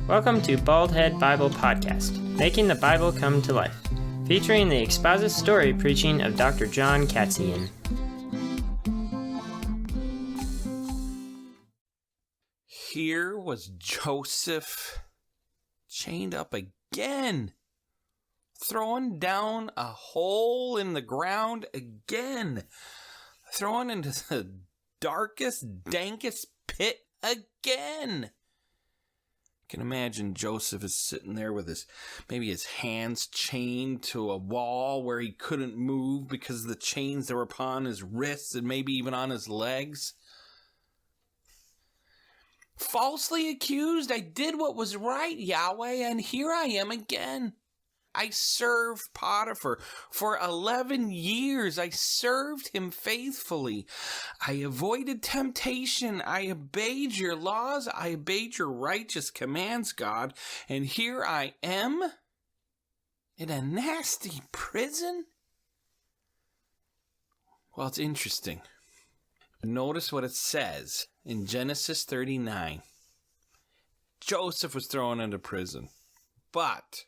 Welcome to Baldhead Bible Podcast, making the Bible come to life, featuring the exposit story preaching of Dr. John Katzian. Here was Joseph chained up again, thrown down a hole in the ground again, thrown into the darkest, dankest pit again. You can imagine Joseph is sitting there with maybe his hands chained to a wall where he couldn't move because of the chains that were upon his wrists and maybe even on his legs. Falsely accused, I did what was right, Yahweh, and here I am again. I served Potiphar for 11 years. I served him faithfully. I avoided temptation. I obeyed your laws. I obeyed your righteous commands, God. And here I am in a nasty prison. Well, it's interesting. Notice what it says in Genesis 39. Joseph was thrown into prison, but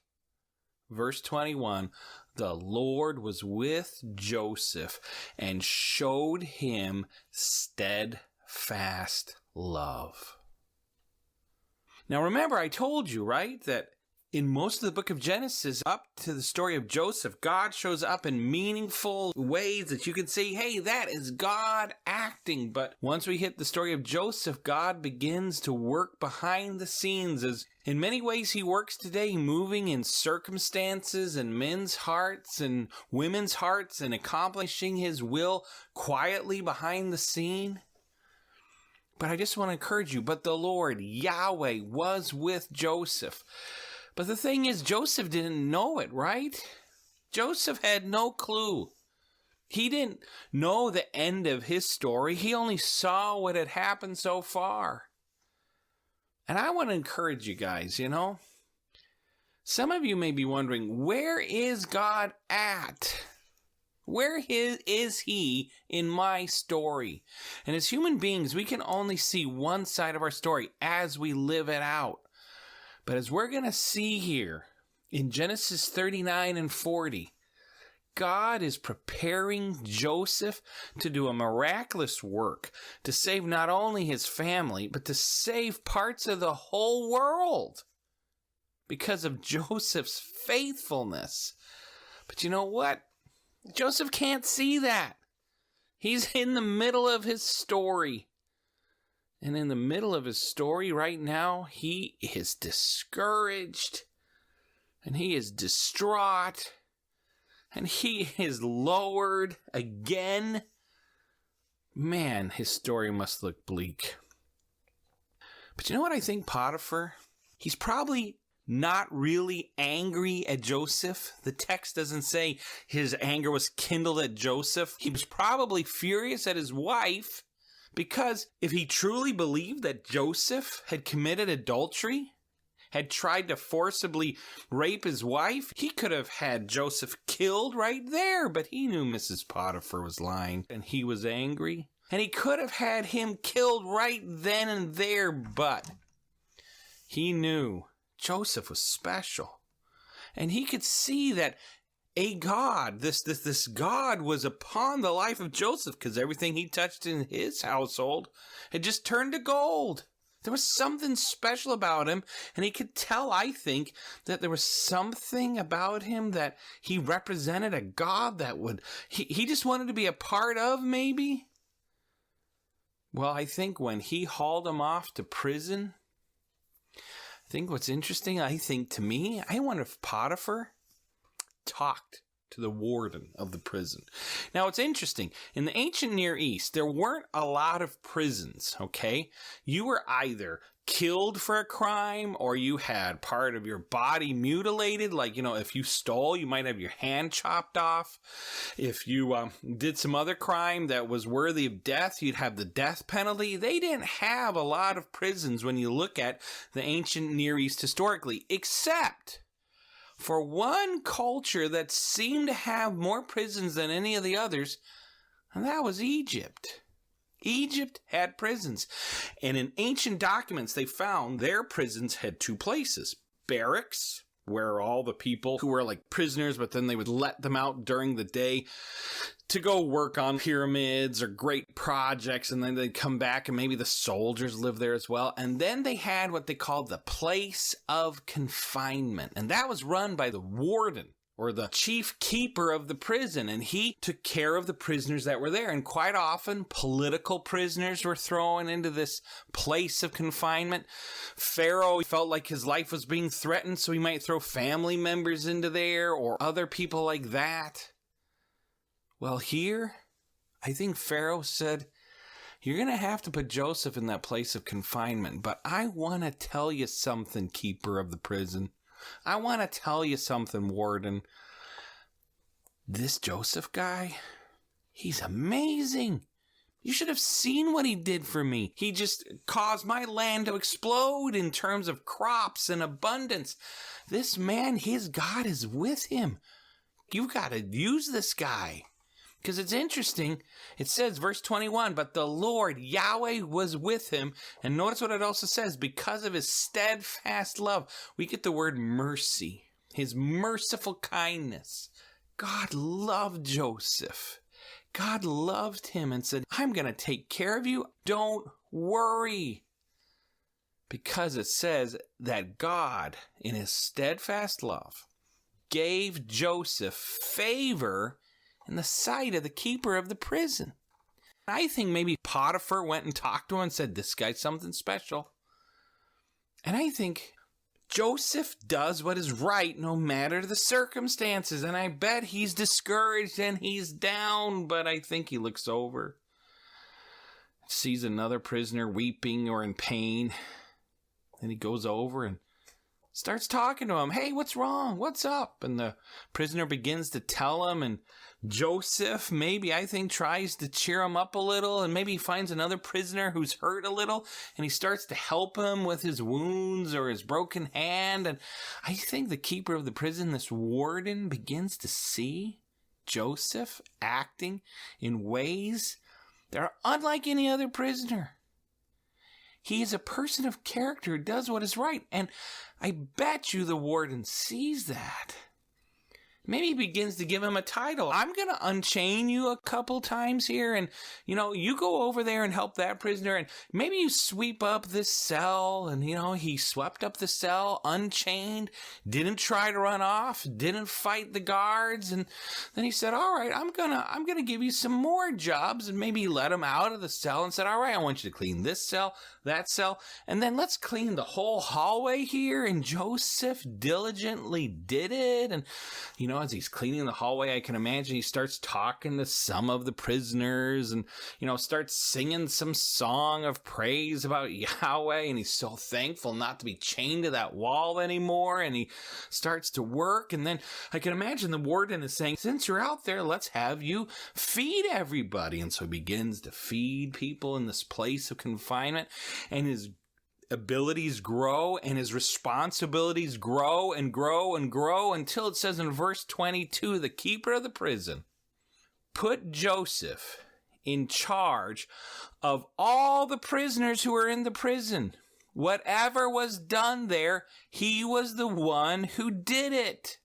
verse 21, the Lord was with Joseph and showed him steadfast love. Now remember, I told you, right, that in most of the book of Genesis, up to the story of Joseph, God shows up in meaningful ways that you can say, hey, that is God acting. But once we hit the story of Joseph, God begins to work behind the scenes, as in many ways he works today, moving in circumstances and men's hearts and women's hearts and accomplishing his will quietly behind the scene. But I just want to encourage you, but the Lord, Yahweh, was with Joseph. But the thing is, Joseph didn't know it, right? Joseph had no clue. He didn't know the end of his story. He only saw what had happened so far. And I want to encourage you guys, some of you may be wondering, where is God at? Where is he in my story? And as human beings, we can only see one side of our story as we live it out. But as we're going to see here in Genesis 39 and 40, God is preparing Joseph to do a miraculous work to save not only his family, but to save parts of the whole world because of Joseph's faithfulness. But you know what? Joseph can't see that. He's in the middle of his story. And in the middle of his story right now, he is discouraged, and he is distraught, and he is lowered again. Man, his story must look bleak. But you know what I think, Potiphar? He's probably not really angry at Joseph. The text doesn't say his anger was kindled at Joseph. He was probably furious at his wife, because if he truly believed that Joseph had committed adultery, had tried to forcibly rape his wife, he could have had Joseph killed right there. But he knew Mrs. Potiphar was lying, and he was angry. And he could have had him killed right then and there, but he knew Joseph was special. And he could see that a God, this God was upon the life of Joseph, because everything he touched in his household had just turned to gold. There was something special about him, and he could tell, I think, that there was something about him that he represented a God that he just wanted to be a part of, maybe. Well, I think when he hauled him off to prison, I think what's interesting, to me, I wonder if Potiphar talked to the warden of the prison. Now, it's interesting. In the ancient Near East, there weren't a lot of prisons, okay? You were either killed for a crime, or you had part of your body mutilated. Like, if you stole, you might have your hand chopped off. If you did some other crime that was worthy of death, you'd have the death penalty. They didn't have a lot of prisons when you look at the ancient Near East historically, except for one culture that seemed to have more prisons than any of the others, and that was Egypt. Egypt had prisons. And in ancient documents, they found their prisons had two places. Barracks, where all the people who were like prisoners, but then they would let them out during the day to go work on pyramids or great projects, and then they'd come back and maybe the soldiers lived there as well. And then they had what they called the place of confinement, and that was run by the warden, or the chief keeper of the prison, and he took care of the prisoners that were there. And quite often, political prisoners were thrown into this place of confinement. Pharaoh felt like his life was being threatened, so he might throw family members into there or other people like that. Well, here, I think Pharaoh said, you're going to have to put Joseph in that place of confinement, but I want to tell you something, keeper of the prison. I want to tell you something, warden. This Joseph guy, he's amazing. You should have seen what he did for me. He just caused my land to explode in terms of crops and abundance. This man, his God is with him. You've got to use this guy. Because it's interesting. It says, verse 21, but the Lord, Yahweh, was with him. And notice what it also says, because of his steadfast love. We get the word mercy, his merciful kindness. God loved Joseph. God loved him and said, I'm going to take care of you. Don't worry. Because it says that God, in his steadfast love, gave Joseph favor in the sight of the keeper of the prison. I think maybe Potiphar went and talked to him and said, this guy's something special. And I think Joseph does what is right no matter the circumstances. And I bet he's discouraged and he's down, but I think he looks over, sees another prisoner weeping or in pain. Then he goes over and starts talking to him. Hey, what's wrong? What's up? And the prisoner begins to tell him, and Joseph maybe, I think, tries to cheer him up a little, and maybe he finds another prisoner who's hurt a little, and he starts to help him with his wounds or his broken hand. And I think the keeper of the prison, this warden, begins to see Joseph acting in ways that are unlike any other prisoner. He is a person of character who does what is right, and I bet you the warden sees that. Maybe he begins to give him a title. I'm going to unchain you a couple times here, and, you go over there and help that prisoner, and maybe you sweep up this cell. And, he swept up the cell, unchained, didn't try to run off, didn't fight the guards. And then he said, all right, I'm going to give you some more jobs. And maybe he let him out of the cell and said, all right, I want you to clean this cell, that cell, and then let's clean the whole hallway here. And Joseph diligently did it. And, as he's cleaning the hallway, I can imagine he starts talking to some of the prisoners and, starts singing some song of praise about Yahweh. And he's so thankful not to be chained to that wall anymore. And he starts to work. And then I can imagine the warden is saying, since you're out there, let's have you feed everybody. And so he begins to feed people in this place of confinement. And his abilities grow and his responsibilities grow and grow and grow until it says in verse 22, the keeper of the prison put Joseph in charge of all the prisoners who were in the prison. Whatever was done there, he was the one who did it.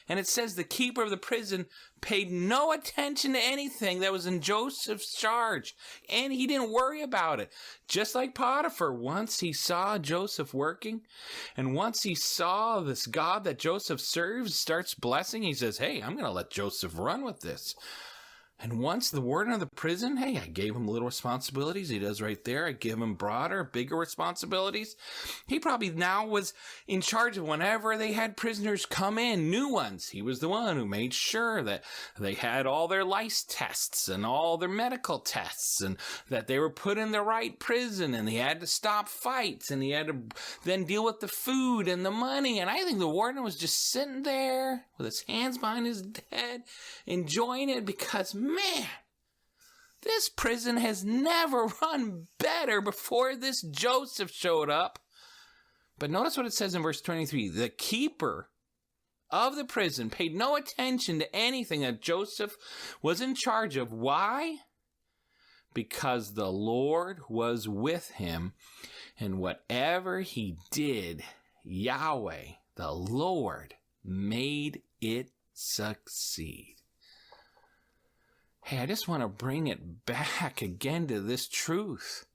And it says the keeper of the prison paid no attention to anything that was in Joseph's charge. And he didn't worry about it. Just like Potiphar, once he saw Joseph working, and once he saw this God that Joseph serves starts blessing, he says, hey, I'm going to let Joseph run with this. And once the warden of the prison, hey, I gave him little responsibilities. He does right there. I give him broader, bigger responsibilities. He probably now was in charge of whenever they had prisoners come in, new ones. He was the one who made sure that they had all their lice tests and all their medical tests and that they were put in the right prison, and he had to stop fights, and he had to then deal with the food and the money. And I think the warden was just sitting there with his hands behind his head, enjoying it because, man, this prison has never run better before this Joseph showed up. But notice what it says in verse 23. The keeper of the prison paid no attention to anything that Joseph was in charge of. Why? because the Lord was with him, and whatever he did, Yahweh, the Lord, made it succeed. Hey, I just want to bring it back again to this truth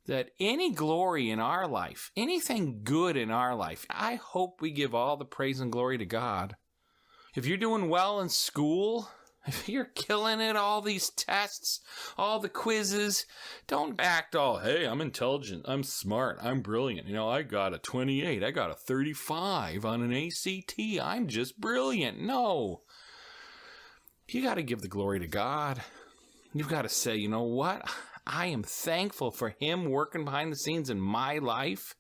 that any glory in our life, anything good in our life, I hope we give all the praise and glory to God. If you're doing well in school, if you're killing it, all these tests, all the quizzes, don't act all, hey, I'm intelligent, I'm smart, I'm brilliant. You know, I got a 28, I got a 35 on an ACT, I'm just brilliant. No. You got to give the glory to God. You've got to say, you know what? I am thankful for him working behind the scenes in my life.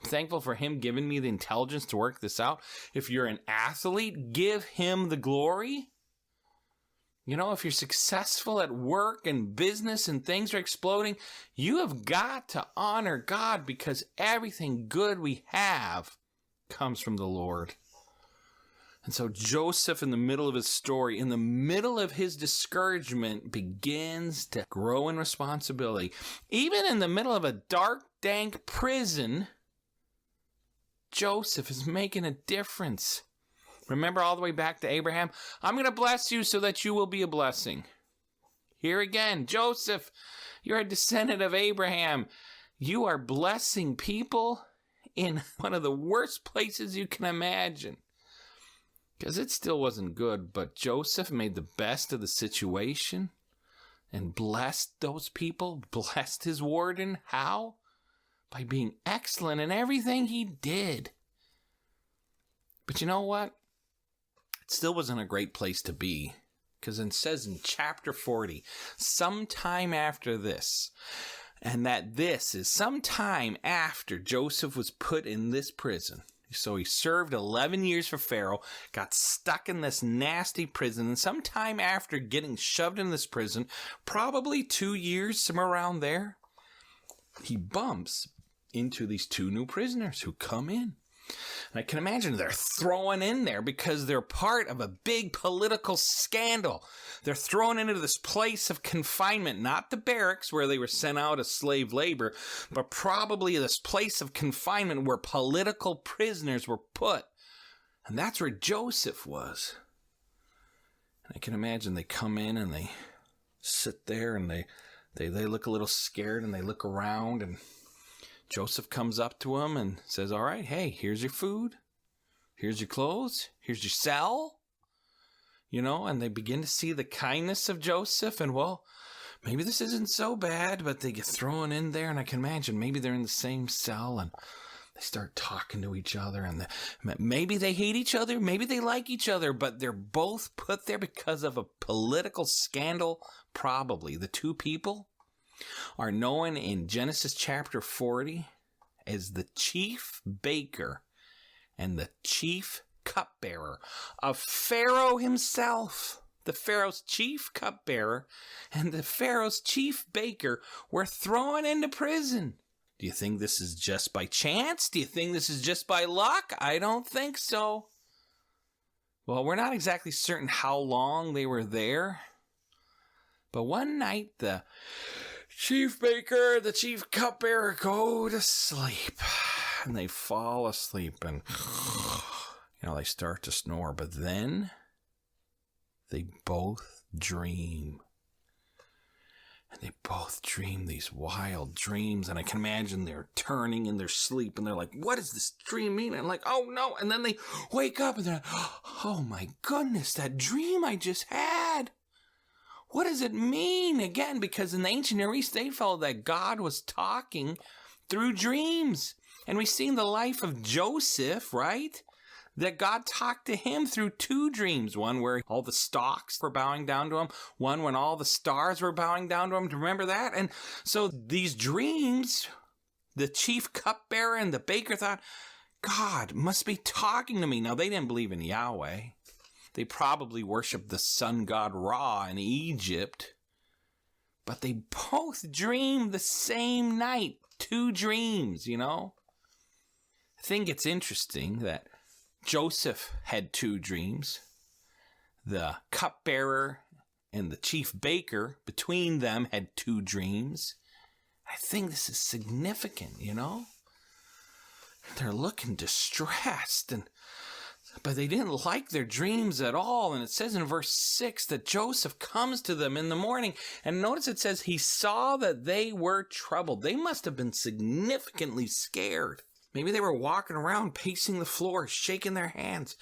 I'm thankful for him giving me the intelligence to work this out. If you're an athlete, give him the glory. You know, if you're successful at work and business and things are exploding, you have got to honor God because everything good we have comes from the Lord. And so Joseph, in the middle of his story, in the middle of his discouragement, begins to grow in responsibility. Even in the middle of a dark, dank prison, Joseph is making a difference. Remember all the way back to Abraham? I'm going to bless you so that you will be a blessing. Here again, Joseph, you're a descendant of Abraham. You are blessing people in one of the worst places you can imagine. Because it still wasn't good, but Joseph made the best of the situation and blessed those people, blessed his warden. How? By being excellent in everything he did. But you know what? It still wasn't a great place to be. Because it says in chapter 40, sometime after this, and that this is sometime after Joseph was put in this prison. So he served 11 years for Pharaoh, got stuck in this nasty prison, and sometime after getting shoved in this prison, probably 2 years, somewhere around there, he bumps into these two new prisoners who come in. And I can imagine they're thrown in there because they're part of a big political scandal. They're thrown into this place of confinement, not the barracks where they were sent out as slave labor, but probably this place of confinement where political prisoners were put. And that's where Joseph was. And I can imagine they come in and they sit there and they look a little scared and they look around, and Joseph comes up to him and says, all right, hey, here's your food. Here's your clothes. Here's your cell. You know, and they begin to see the kindness of Joseph. And, well, maybe this isn't so bad, but they get thrown in there. And I can imagine maybe they're in the same cell and they start talking to each other. And maybe they hate each other. Maybe they like each other. But they're both put there because of a political scandal, probably. The two people are known in Genesis chapter 40 as the chief baker and the chief cupbearer of Pharaoh himself. The Pharaoh's chief cupbearer and the Pharaoh's chief baker were thrown into prison. Do you think this is just by chance? Do you think this is just by luck? I don't think so. Well, we're not exactly certain how long they were there. But one night, the chief baker, the chief cupbearer go to sleep. And they fall asleep and, they start to snore. But then they both dream. And they both dream these wild dreams. And I can imagine they're turning in their sleep. And they're like, what does this dream mean? And like, oh no. And then they wake up and they're like, oh my goodness, that dream I just had. What does it mean? Again, because in the ancient Near East, they felt that God was talking through dreams. And we've seen the life of Joseph, right? That God talked to him through two dreams. One where all the stalks were bowing down to him. One when all the stars were bowing down to him. Do you remember that? And so these dreams, the chief cupbearer and the baker thought, God must be talking to me. Now, they didn't believe in Yahweh. They probably worshiped the sun god Ra in Egypt. But they both dreamed the same night. Two dreams, I think it's interesting that Joseph had two dreams. The cupbearer and the chief baker, between them, had 2 dreams. I think this is significant, you know? They're looking distressed, but they didn't like their dreams at all. And it says in verse 6 that Joseph comes to them in the morning. And notice it says he saw that they were troubled. They must have been significantly scared. Maybe they were walking around, pacing the floor, shaking their hands.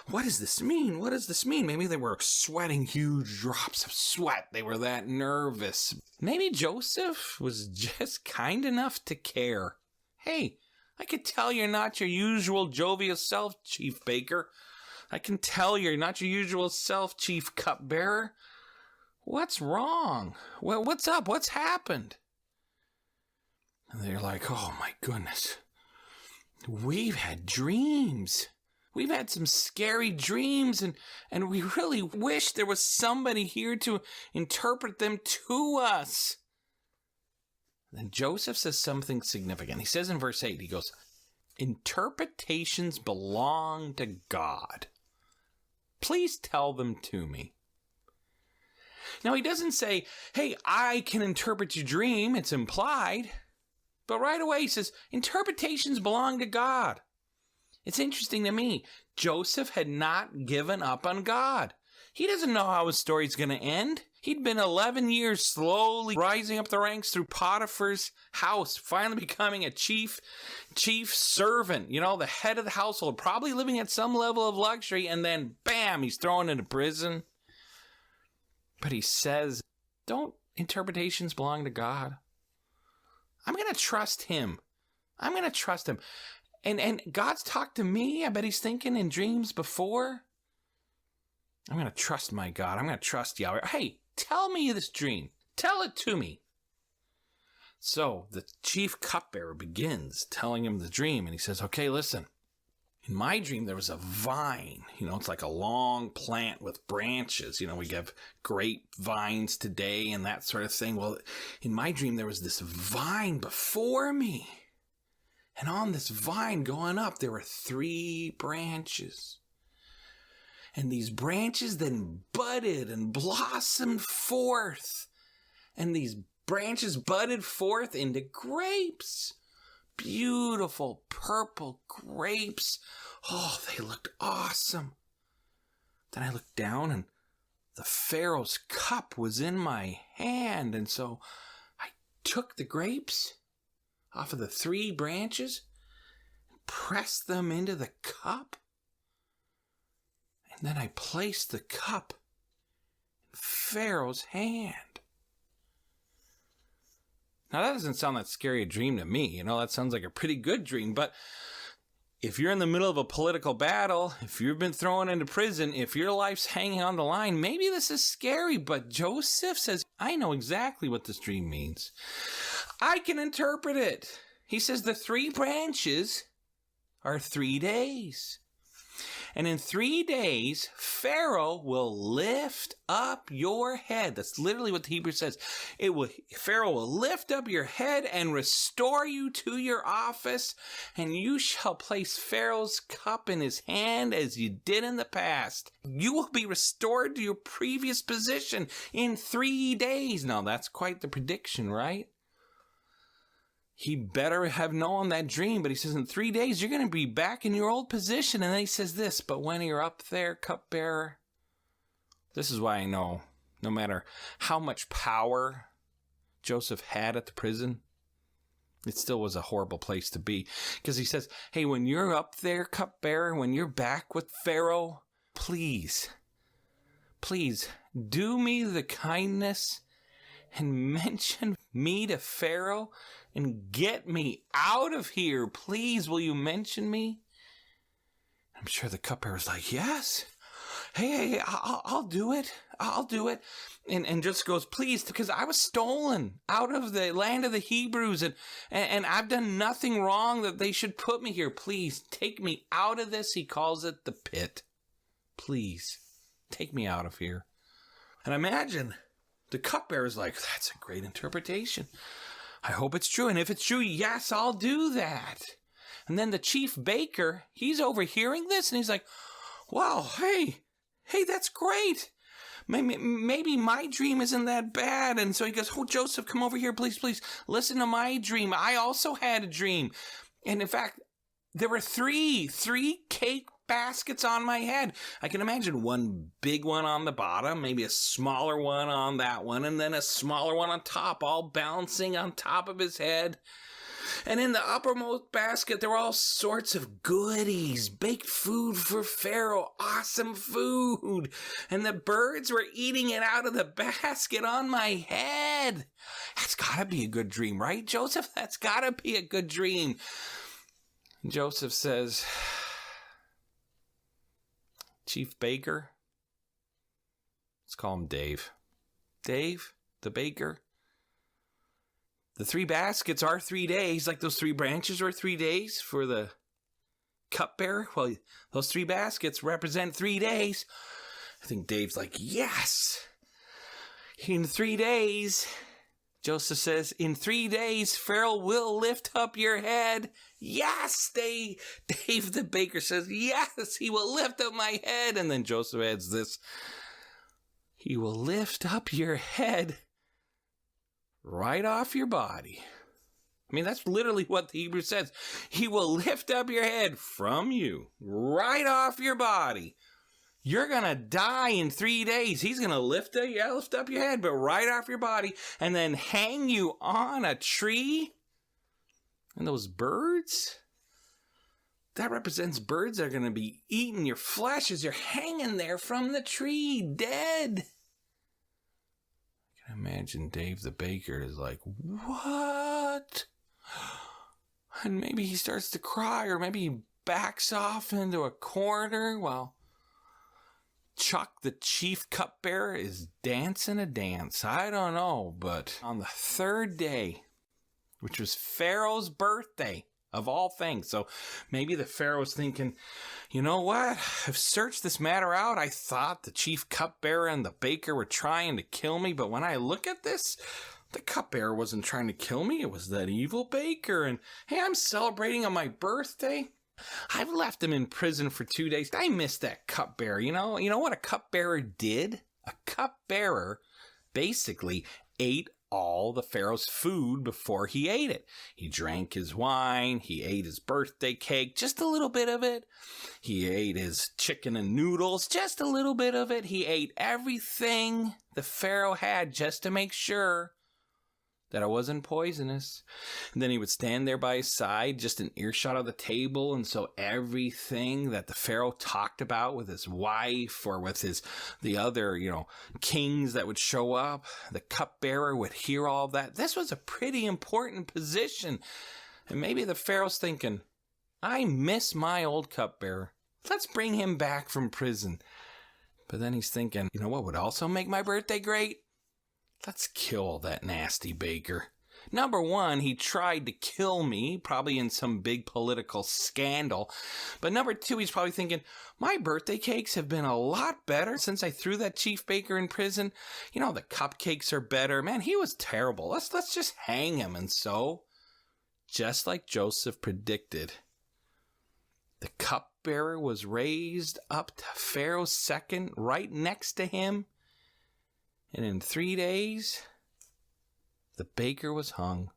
What does this mean? What does this mean? Maybe they were sweating huge drops of sweat. They were that nervous. Maybe Joseph was just kind enough to care. Hey, I could tell you're not your usual jovial self, Chief Baker. I can tell you're not your usual self, Chief Cupbearer. What's wrong? Well, what's up? What's happened? And they're like, oh my goodness. We've had dreams. We've had some scary dreams, and we really wish there was somebody here to interpret them to us. Then Joseph says something significant. He says in verse 8, he goes, interpretations belong to God. Please tell them to me. Now, he doesn't say, hey, I can interpret your dream. It's implied. But right away he says, interpretations belong to God. It's interesting to me. Joseph had not given up on God. He doesn't know how his story's going to end. He'd been 11 years slowly rising up the ranks through Potiphar's house, finally becoming a chief servant, you know, the head of the household, probably living at some level of luxury, and then bam, he's thrown into prison. But he says, don't interpretations belong to God? I'm going to trust him. I'm going to trust him. And God's talked to me. I bet he's thinking in dreams before. I'm going to trust my God. I'm going to trust Yahweh. Hey, tell me this dream. Tell it to me. So the chief cupbearer begins telling him the dream. And he says, okay, listen. In my dream, there was a vine. You know, it's like a long plant with branches. You know, we have grapevines today and that sort of thing. Well, in my dream, there was this vine before me. And on this vine going up, there were 3 branches. And these branches then budded and blossomed forth. And these branches budded forth into grapes. Beautiful purple grapes. Oh, they looked awesome. Then I looked down and the Pharaoh's cup was in my hand. And so I took the grapes off of the 3 branches and pressed them into the cup. And then I placed the cup in Pharaoh's hand. Now, that doesn't sound that scary a dream to me. You know, that sounds like a pretty good dream. But if you're in the middle of a political battle, if you've been thrown into prison, if your life's hanging on the line, maybe this is scary. But Joseph says, I know exactly what this dream means. I can interpret it. He says the 3 branches are 3 days. And in 3 days, Pharaoh will lift up your head. That's literally what the Hebrew says. Pharaoh will lift up your head and restore you to your office, and you shall place Pharaoh's cup in his hand as you did in the past. You will be restored to your previous position in 3 days. Now, that's quite the prediction, right? He better have known that dream, but he says in 3 days, you're going to be back in your old position. And then he says this, but when you're up there, cupbearer, this is why I know no matter how much power Joseph had at the prison, it still was a horrible place to be. Because he says, hey, when you're up there, cupbearer, when you're back with Pharaoh, please do me the kindness and mention me to Pharaoh and get me out of here. Please, will you mention me? I'm sure the cupbearer's like, yes. Hey, I'll do it. I'll do it. And just goes, please, because I was stolen out of the land of the Hebrews, and I've done nothing wrong that they should put me here. Please, take me out of this. He calls it the pit. Please, take me out of here. And imagine the cupbearer's like, that's a great interpretation. I hope it's true. And if it's true, yes, I'll do that. And then the chief baker, he's overhearing this and he's like, wow, hey, that's great. maybe my dream isn't that bad. And so he goes, oh, Joseph, come over here, please, please. Listen to my dream. I also had a dream. And in fact, there were three cake baskets on my head. I can imagine one big one on the bottom, maybe a smaller one on that one, and then a smaller one on top, all bouncing on top of his head. And in the uppermost basket, there were all sorts of goodies, baked food for Pharaoh, awesome food. And the birds were eating it out of the basket on my head. That's gotta be a good dream, right, Joseph? That's gotta be a good dream. And Joseph says, Chief Baker, let's call him Dave. Dave, the baker. The 3 baskets are 3 days, like those 3 branches were 3 days for the cupbearer. Well, those 3 baskets represent 3 days. I think Dave's like, yes. In 3 days, Joseph says, in 3 days, Pharaoh will lift up your head. Yes, Dave the baker says, yes, he will lift up my head. And then Joseph adds this, he will lift up your head right off your body. I mean, that's literally what the Hebrew says. He will lift up your head from you, right off your body. You're going to die in 3 days. He's going to lift up your head, but right off your body, and then hang you on a tree. And those birds, that represents birds that are going to be eating your flesh as you're hanging there from the tree, dead. I can imagine Dave the baker is like, what? And maybe he starts to cry, or maybe he backs off into a corner while Chuck, the chief cupbearer, is dancing a dance. I don't know, but on the 3rd day, which was Pharaoh's birthday, of all things. So maybe the Pharaoh was thinking, you know what? I've searched this matter out. I thought the chief cupbearer and the baker were trying to kill me, but when I look at this, the cupbearer wasn't trying to kill me. It was that evil baker. And hey, I'm celebrating on my birthday. I've left him in prison for 2 days. I miss that cupbearer. You know what a cupbearer did? A cupbearer basically ate all the Pharaoh's food before he ate it. He drank his wine. He ate his birthday cake, just a little bit of it. He ate his chicken and noodles, just a little bit of it. He ate everything the Pharaoh had just to make sure that it wasn't poisonous. And then he would stand there by his side, just an earshot of the table. And so everything that the Pharaoh talked about with his wife or with the other, kings that would show up, the cupbearer would hear all of that. This was a pretty important position. And maybe the Pharaoh's thinking, I miss my old cupbearer. Let's bring him back from prison. But then he's thinking, you know what would also make my birthday great? Let's kill that nasty baker. Number one, he tried to kill me, probably in some big political scandal. But number two, he's probably thinking, my birthday cakes have been a lot better since I threw that chief baker in prison. The cupcakes are better. Man, he was terrible. Let's just hang him. And so, just like Joseph predicted, the cupbearer was raised up to Pharaoh's second, right next to him. And in 3 days, the baker was hung.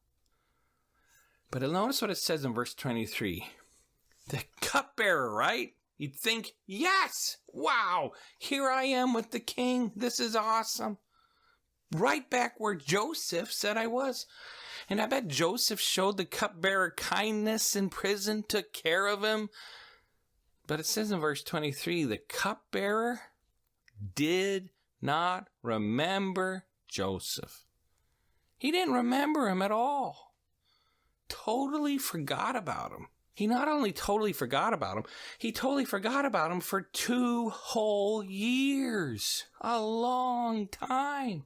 But notice what it says in verse 23. The cupbearer, right? You'd think, yes, wow, here I am with the king. This is awesome. Right back where Joseph said I was. And I bet Joseph showed the cupbearer kindness in prison, took care of him. But it says in verse 23, the cupbearer did not remember Joseph. He didn't remember him at all. Totally forgot about him. He not only totally forgot about him, he totally forgot about him for 2 whole years. A long time.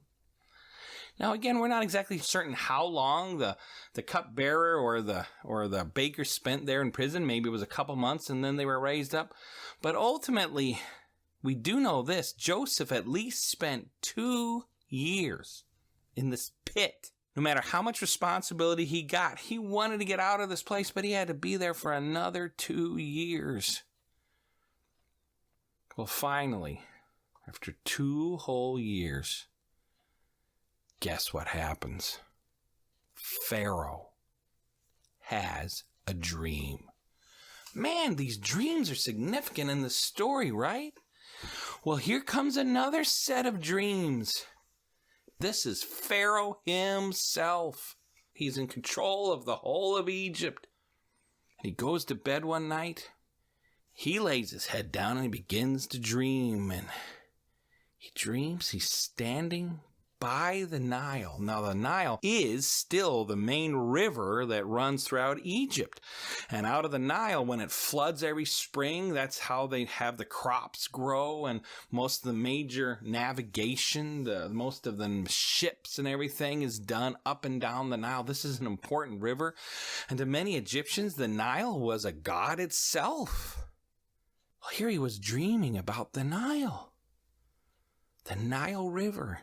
Now again, we're not exactly certain how long the cupbearer or the baker spent there in prison. Maybe it was a couple months and then they were raised up. But ultimately, we do know this, Joseph at least spent 2 years in this pit. No matter how much responsibility he got, he wanted to get out of this place, but he had to be there for another 2 years. Well, finally, after 2 whole years, guess what happens? Pharaoh has a dream. Man, these dreams are significant in the story, right? Well, here comes another set of dreams. This is Pharaoh himself. He's in control of the whole of Egypt. He goes to bed one night. He lays his head down and he begins to dream. And he dreams he's standing by the Nile. Now, the Nile is still the main river that runs throughout Egypt. And out of the Nile, when it floods every spring, that's how they have the crops grow. And most of the major navigation, most of the ships and everything is done up and down the Nile. This is an important river. And to many Egyptians, the Nile was a god itself. Well, here he was dreaming about the Nile River.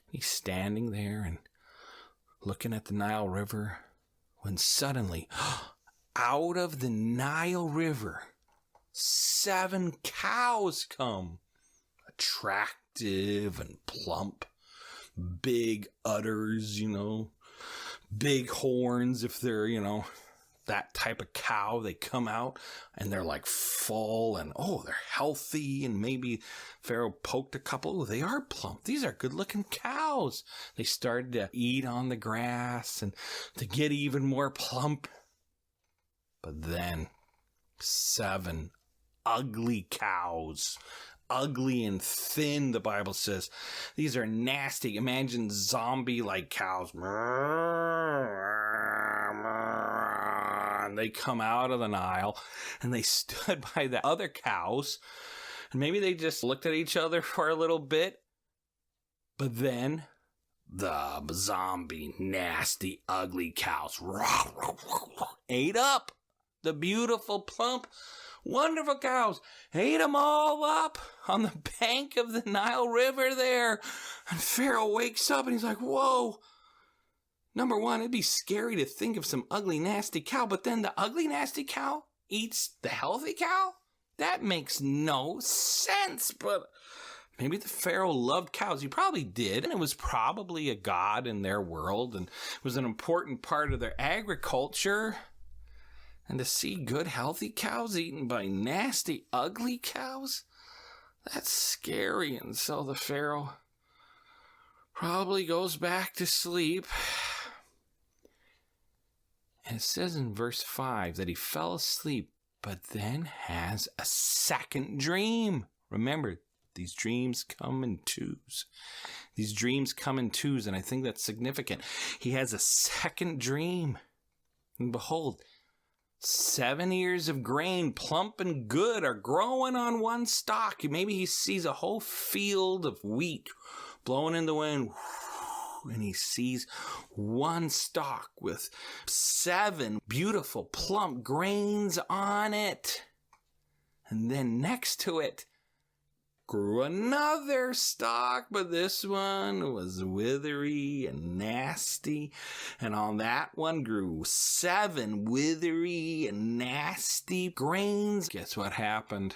He's standing there and looking at the Nile River when suddenly, out of the Nile River, 7 cows come. Attractive and plump. Big udders, big horns if they're, that type of cow. They come out and they're like full and they're healthy, and maybe Pharaoh poked a couple. They are plump. These are good looking cows. They started to eat on the grass and to get even more plump. But then 7 ugly cows, ugly and thin, the Bible says. These are nasty. Imagine zombie-like cows. And they come out of the Nile and they stood by the other cows. And maybe they just looked at each other for a little bit. But then the zombie, nasty, ugly cows ate up the beautiful, plump, wonderful cows. Ate them all up on the bank of the Nile River there. And Pharaoh wakes up and he's like, whoa. Number one, it'd be scary to think of some ugly, nasty cow, but then the ugly, nasty cow eats the healthy cow? That makes no sense, but maybe the Pharaoh loved cows. He probably did, and it was probably a god in their world, and it was an important part of their agriculture. And to see good, healthy cows eaten by nasty, ugly cows, that's scary. And so the Pharaoh probably goes back to sleep. And it says in verse 5 that he fell asleep, but then has a second dream. Remember, these dreams come in twos. These dreams come in twos, and I think that's significant. He has a second dream. And behold, 7 ears of grain, plump and good, are growing on one stalk. Maybe he sees a whole field of wheat blowing in the wind. And he sees one stalk with 7 beautiful plump grains on it. And then next to it grew another stalk, but this one was withery and nasty. And on that one grew 7 withery and nasty grains. Guess what happened?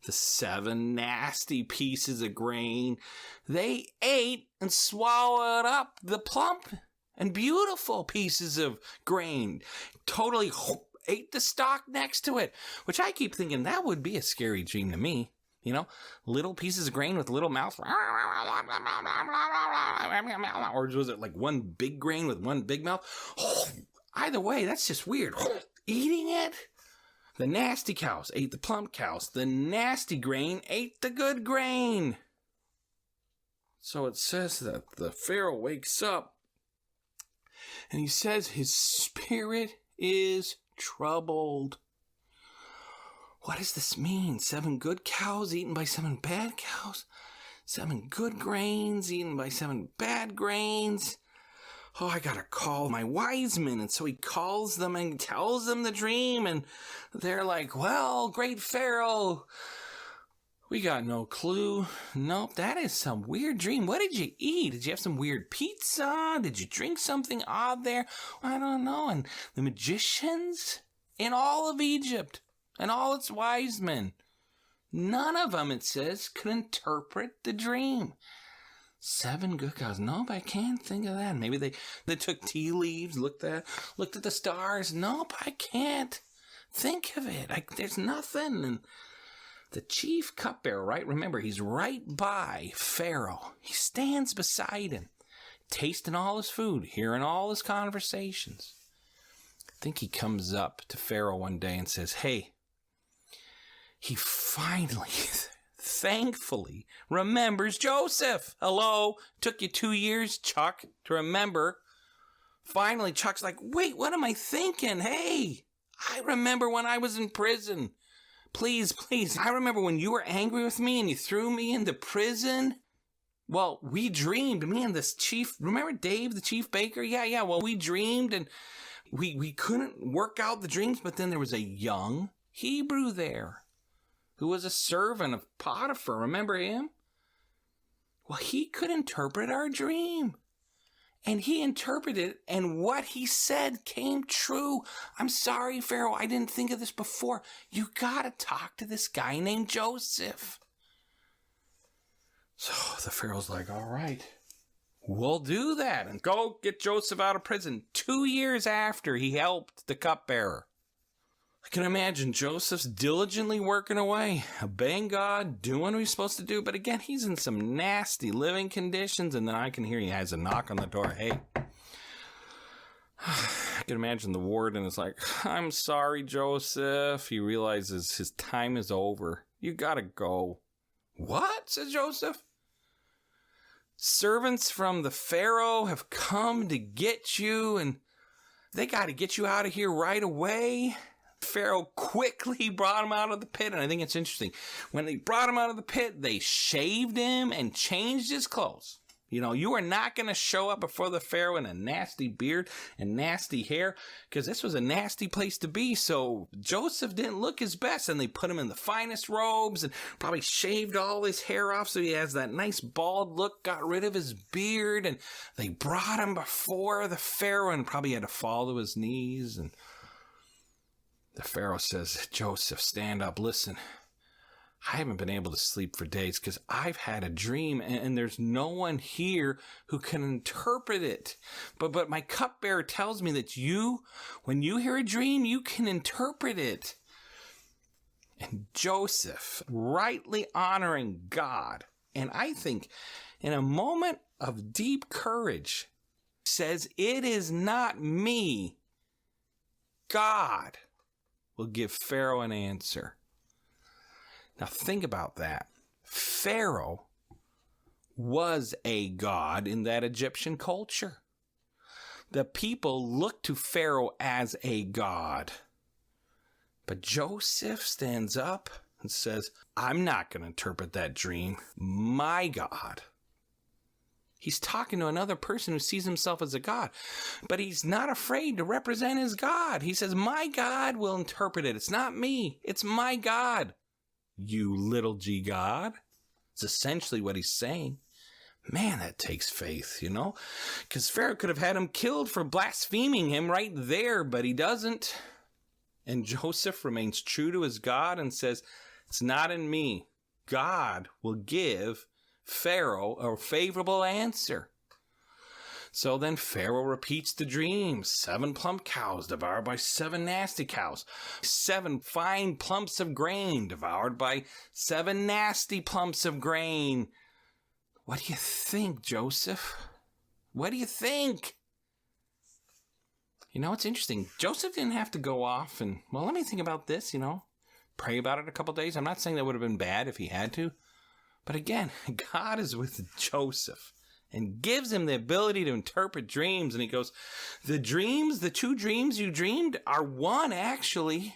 The 7 nasty pieces of grain, they ate and swallowed up the plump and beautiful pieces of grain. Totally ate the stalk next to it, which I keep thinking that would be a scary dream to me. Little pieces of grain with little mouths. Or was it like one big grain with one big mouth? Either way, that's just weird. Eating it? The nasty cows ate the plump cows. The nasty grain ate the good grain. So it says that the Pharaoh wakes up and he says his spirit is troubled. What does this mean? 7 good cows eaten by 7 bad cows? 7 good grains eaten by 7 bad grains? Oh, I gotta call my wise men. And so he calls them and tells them the dream. And they're like, well, great Pharaoh, we got no clue. Nope, that is some weird dream. What did you eat? Did you have some weird pizza? Did you drink something odd there? I don't know. And the magicians in all of Egypt and all its wise men, None of them, it says, could interpret the dream. 7 good cows. Nope, I can't think of that. Maybe they took tea leaves, looked at the stars. Nope, I can't think of it. There's nothing. And the chief cupbearer, right? Remember, he's right by Pharaoh. He stands beside him, tasting all his food, hearing all his conversations. I think he comes up to Pharaoh one day and says, hey, he finally, thankfully, remembers Joseph. Hello, took you 2 years, Chuck, to remember. Finally, Chuck's like, wait, what am I thinking? Hey, I remember when I was in prison. Please, I remember when you were angry with me and you threw me into prison. Well, we dreamed, me and this chief, remember Dave, the chief baker? Yeah, well, we dreamed and we couldn't work out the dreams, but then there was a young Hebrew there who was a servant of Potiphar. Remember him? Well, he could interpret our dream. And he interpreted it, and what he said came true. I'm sorry, Pharaoh, I didn't think of this before. You gotta talk to this guy named Joseph. So the Pharaoh's like, all right, we'll do that. And go get Joseph out of prison 2 years after he helped the cupbearer. I can imagine Joseph's diligently working away, obeying God, doing what he's supposed to do. But again, he's in some nasty living conditions. And then I can hear he has a knock on the door. Hey, I can imagine the warden is like, I'm sorry, Joseph. He realizes his time is over. You gotta go. What? Says Joseph. Servants from the Pharaoh have come to get you, and they got to get you out of here right away. Pharaoh quickly brought him out of the pit, and I think it's interesting. When they brought him out of the pit, they shaved him and changed his clothes. You know, you are not going to show up before the Pharaoh in a nasty beard and nasty hair, because this was a nasty place to be. So Joseph didn't look his best, and they put him in the finest robes and probably shaved all his hair off so he has that nice bald look, got rid of his beard, and they brought him before the Pharaoh and probably had to fall to his knees. And the Pharaoh says, Joseph, stand up, listen. I haven't been able to sleep for days because I've had a dream and there's no one here who can interpret it. But my cupbearer tells me that when you hear a dream, you can interpret it. And Joseph, rightly honoring God, and I think in a moment of deep courage, says, it is not me, God will give Pharaoh an answer. Now think about that. Pharaoh was a god in that Egyptian culture. The people looked to Pharaoh as a god. But Joseph stands up and says, I'm not going to interpret that dream. My God. He's talking to another person who sees himself as a god, but he's not afraid to represent his God. He says, my God will interpret it. It's not me. It's my God. You little g God. It's essentially what he's saying. Man, that takes faith, you know, because Pharaoh could have had him killed for blaspheming him right there, but he doesn't. And Joseph remains true to his God and says, it's not in me. God will give Pharaoh a favorable answer. So then Pharaoh repeats the dream. 7 plump cows devoured by 7 nasty cows. 7 fine plumps of grain devoured by 7 nasty plumps of grain. What do you think, Joseph? What do you think? You know, it's interesting. Joseph didn't have to go off and, well, let me think about this, you know. Pray about it a couple days. I'm not saying that would have been bad if he had to. But again, God is with Joseph and gives him the ability to interpret dreams. And he goes, the 2 dreams you dreamed are one, actually.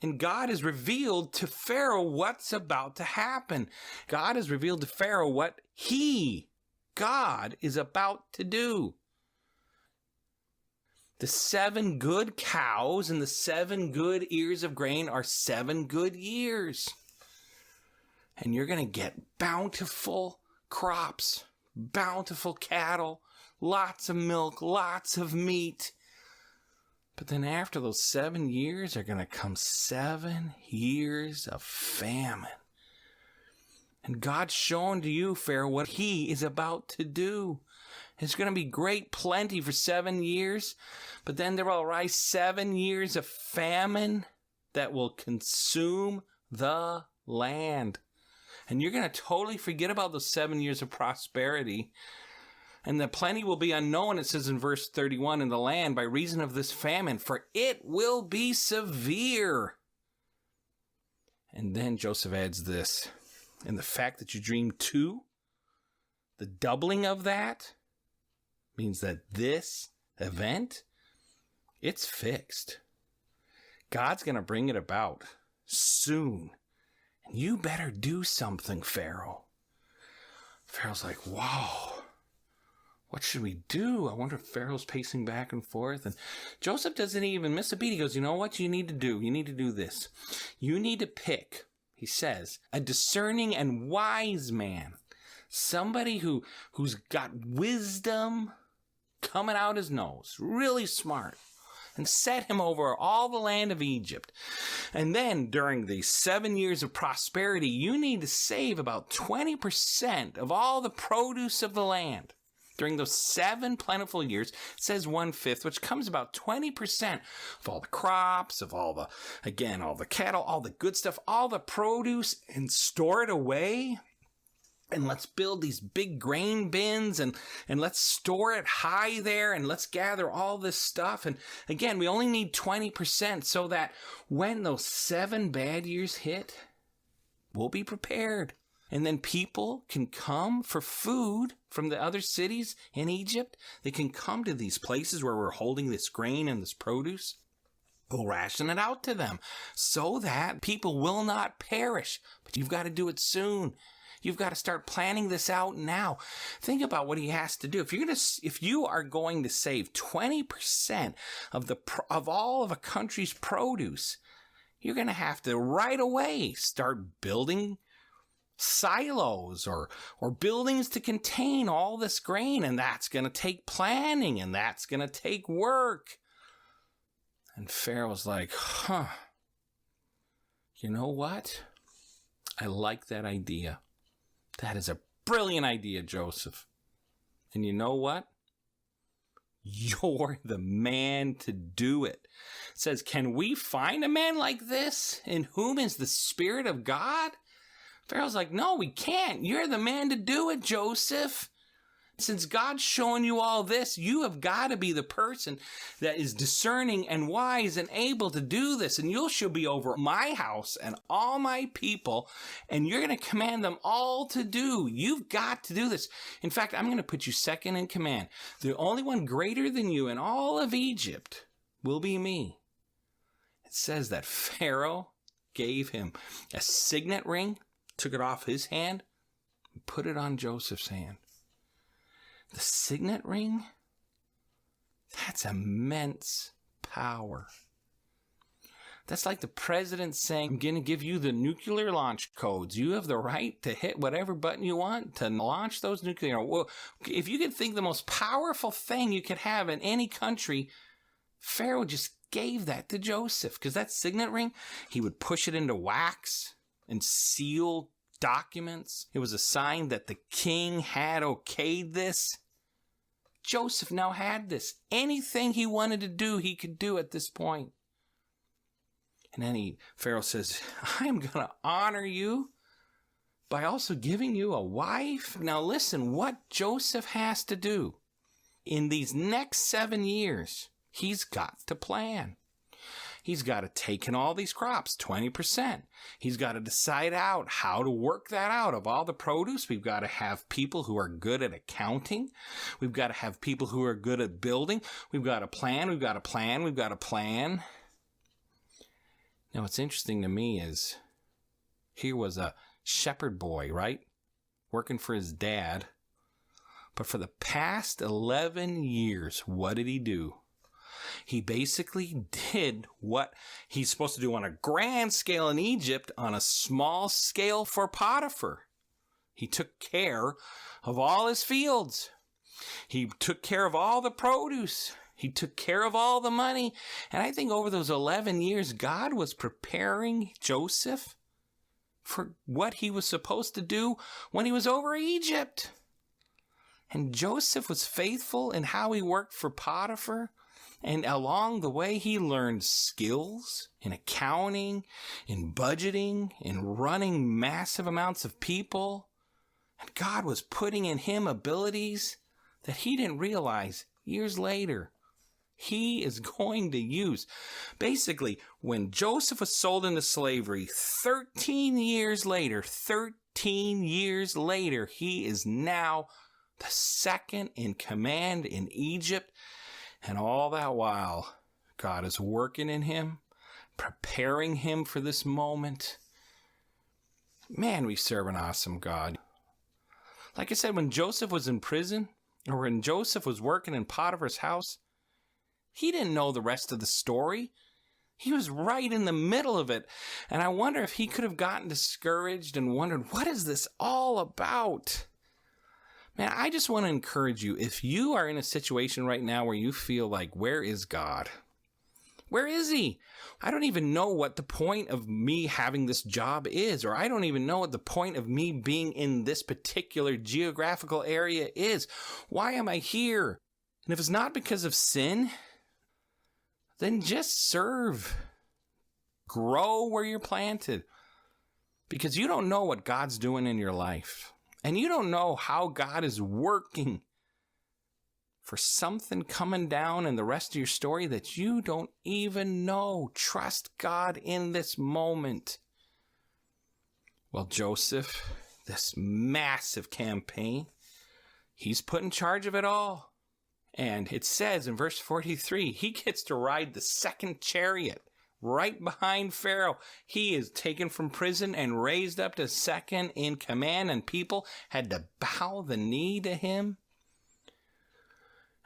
And God has revealed to Pharaoh what's about to happen. God has revealed to Pharaoh what God, is about to do. The 7 good cows and the 7 good ears of grain are 7 good years. And you're going to get bountiful crops, bountiful cattle, lots of milk, lots of meat. But then after those 7 years are going to come 7 years of famine. And God's showing to you, Pharaoh, what he is about to do. It's going to be great plenty for 7 years, but then there will arise 7 years of famine that will consume the land. And you're going to totally forget about those 7 years of prosperity. And the plenty will be unknown, it says in verse 31, in the land by reason of this famine, for it will be severe. And then Joseph adds this, and the fact that you dreamed 2, the doubling of that, means that this event, it's fixed. God's going to bring it about soon. And you better do something, Pharaoh. Pharaoh's like, whoa, what should we do? I wonder if Pharaoh's pacing back and forth. And Joseph doesn't even miss a beat. He goes, you know what you need to do? You need to do this. You need to pick, he says, a discerning and wise man. Somebody who's got wisdom coming out his nose, really smart, and set him over all the land of Egypt. And then during the 7 years of prosperity, you need to save about 20% of all the produce of the land. During those 7 plentiful years, it says 1/5, which comes about 20% of all the crops, of all the cattle, all the good stuff, all the produce, and store it away. And let's build these big grain bins and let's store it high there and let's gather all this stuff. And again, we only need 20% so that when those 7 bad years hit, we'll be prepared. And then people can come for food from the other cities in Egypt. They can come to these places where we're holding this grain and this produce. We'll ration it out to them so that people will not perish. But you've got to do it soon. You've got to start planning this out now. Think about what he has to do. If you are going to save 20% of all of a country's produce, you're going to have to right away start building silos or buildings to contain all this grain, and that's going to take planning, and that's going to take work. And Pharaoh's like, you know what? I like that idea. That is a brilliant idea, Joseph. And you know what? You're the man to do it. It says, can we find a man like this in whom is the Spirit of God? Pharaoh's like, no, we can't. You're the man to do it, Joseph. Since God's showing you all this, you have got to be the person that is discerning and wise and able to do this. And you shall be over my house and all my people, and you're going to command them all to do. You've got to do this. In fact, I'm going to put you second in command. The only one greater than you in all of Egypt will be me. It says that Pharaoh gave him a signet ring, took it off his hand, and put it on Joseph's hand. The signet ring, that's immense power. That's like the president saying, I'm going to give you the nuclear launch codes. You have the right to hit whatever button you want to launch those nuclear. Well, if you could think the most powerful thing you could have in any country, Pharaoh just gave that to Joseph. Because that signet ring, he would push it into wax and seal documents. It was a sign that the king had okayed this. Joseph now had this. Anything he wanted to do, he could do at this point. And then Pharaoh says, I am going to honor you by also giving you a wife. Now listen, what Joseph has to do in these next 7 years, he's got to plan. He's got to take in all these crops, 20%. He's got to decide out how to work that out of all the produce. We've got to have people who are good at accounting. We've got to have people who are good at building. We've got to plan. We've got to plan. We've got to plan. Now, what's interesting to me is here was a shepherd boy, right? Working for his dad. But for the past 11 years, what did he do? He basically did what he's supposed to do on a grand scale in Egypt on a small scale for Potiphar. He took care of all his fields. He took care of all the produce. He took care of all the money. And I think over those 11 years, God was preparing Joseph for what he was supposed to do when he was over Egypt. And Joseph was faithful in how he worked for Potiphar. And along the way, he learned skills in accounting, in budgeting, in running massive amounts of people. And God was putting in him abilities that he didn't realize years later he is going to use. Basically, when Joseph was sold into slavery, 13 years later, he is now the second in command in Egypt. And all that while, God is working in him, preparing him for this moment. Man, we serve an awesome God. Like I said, when Joseph was in prison, or when Joseph was working in Potiphar's house, he didn't know the rest of the story. He was right in the middle of it. And I wonder if he could have gotten discouraged and wondered, what is this all about? Man, I just want to encourage you, if you are in a situation right now where you feel like, where is God? Where is he? I don't even know what the point of me having this job is, or I don't even know what the point of me being in this particular geographical area is. Why am I here? And if it's not because of sin, then just serve. Grow where you're planted. Because you don't know what God's doing in your life. And you don't know how God is working for something coming down in the rest of your story that you don't even know. Trust God in this moment. Well, Joseph, this massive campaign, he's put in charge of it all. And it says in verse 43, he gets to ride the second chariot right behind Pharaoh. He is taken from prison and raised up to second in command, and people had to bow the knee to him.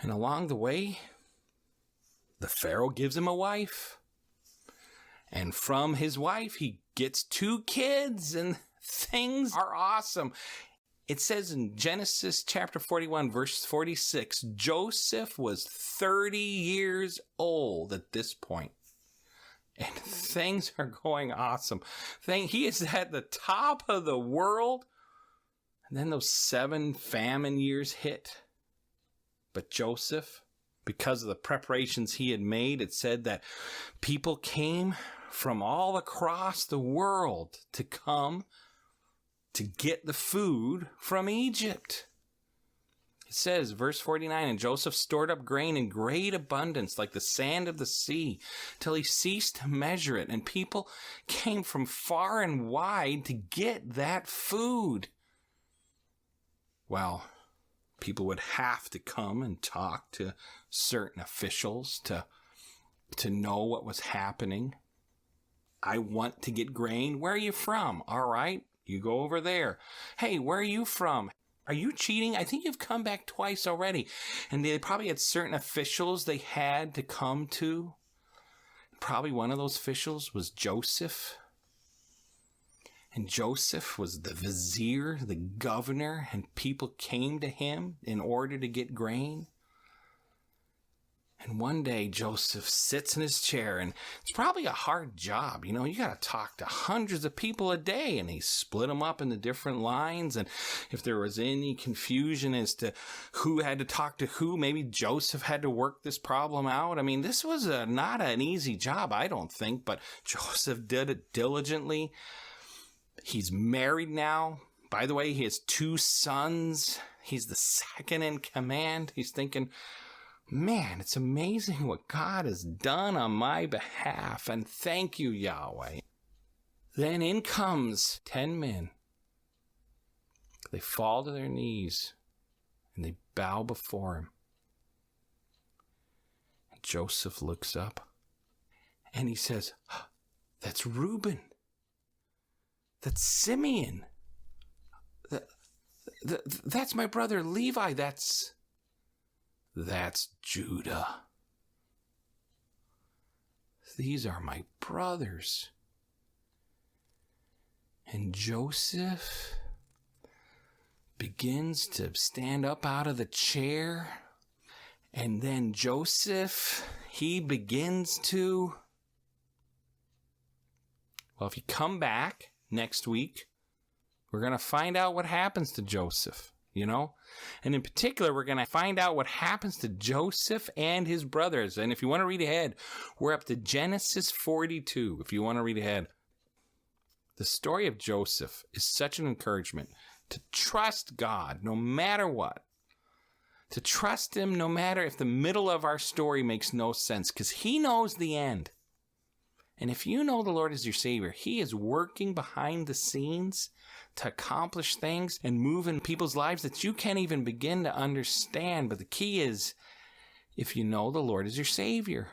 And along the way, the Pharaoh gives him a wife. And from his wife, he gets 2 kids, and things are awesome. It says in Genesis chapter 41, verse 46, Joseph was 30 years old at this point. And things are going awesome. He is at the top of the world. And then those 7 famine years hit. But Joseph, because of the preparations he had made, it said that people came from all across the world to come to get the food from Egypt. It says, verse 49, and Joseph stored up grain in great abundance, like the sand of the sea, till he ceased to measure it. And people came from far and wide to get that food. Well, people would have to come and talk to certain officials to know what was happening. I want to get grain. Where are you from? All right, you go over there. Hey, where are you from? Are you cheating? I think you've come back twice already. And they probably had certain officials they had to come to. Probably one of those officials was Joseph. And Joseph was the vizier, the governor, and people came to him in order to get grain. And one day Joseph sits in his chair, and it's probably a hard job. You know, you got to talk to hundreds of people a day, and he split them up into different lines. And if there was any confusion as to who had to talk to who, maybe Joseph had to work this problem out. I mean, this was not an easy job, I don't think, but Joseph did it diligently. He's married now. By the way, he has 2 sons. He's the second in command. He's thinking, man, it's amazing what God has done on my behalf, and thank you, Yahweh. Then in comes 10 men. They fall to their knees, and they bow before him. And Joseph looks up, and he says, that's Reuben. That's Simeon. That's my brother Levi. That's Judah. These are my brothers. And Joseph begins to stand up out of the chair, And then Joseph, he begins to... Well, if you come back next week, we're going to find out what happens to Joseph, you know? And in particular, we're going to find out what happens to Joseph and his brothers. And if you want to read ahead, we're up to Genesis 42, if you want to read ahead. The story of Joseph is such an encouragement to trust God no matter what. To trust him no matter if the middle of our story makes no sense, because he knows the end. And if you know the Lord as your Savior, he is working behind the scenes to accomplish things and move in people's lives that you can't even begin to understand. But the key is, if you know the Lord as your Savior.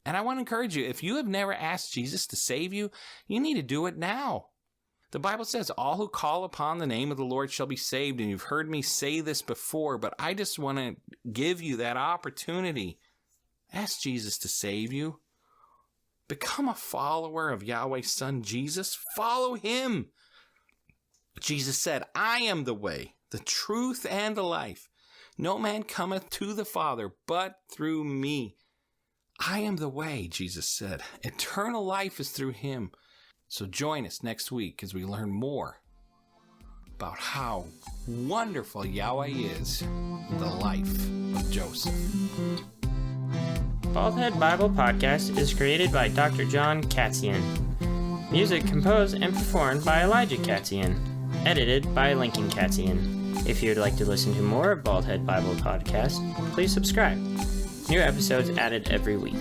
And I want to encourage you, if you have never asked Jesus to save you, you need to do it now. The Bible says, all who call upon the name of the Lord shall be saved. And you've heard me say this before, but I just want to give you that opportunity. Ask Jesus to save you. Become a follower of Yahweh's Son, Jesus. Follow him. Jesus said, I am the way, the truth, and the life. No man cometh to the Father but through me. I am the way, Jesus said. Eternal life is through him. So join us next week as we learn more about how wonderful Yahweh is in the life of Joseph. Baldhead Bible Podcast is created by Dr. John Katzian. Music composed and performed by Elijah Katzian. Edited by Lincoln Katzian. If you'd like to listen to more of Baldhead Bible Podcast, please subscribe. New episodes added every week.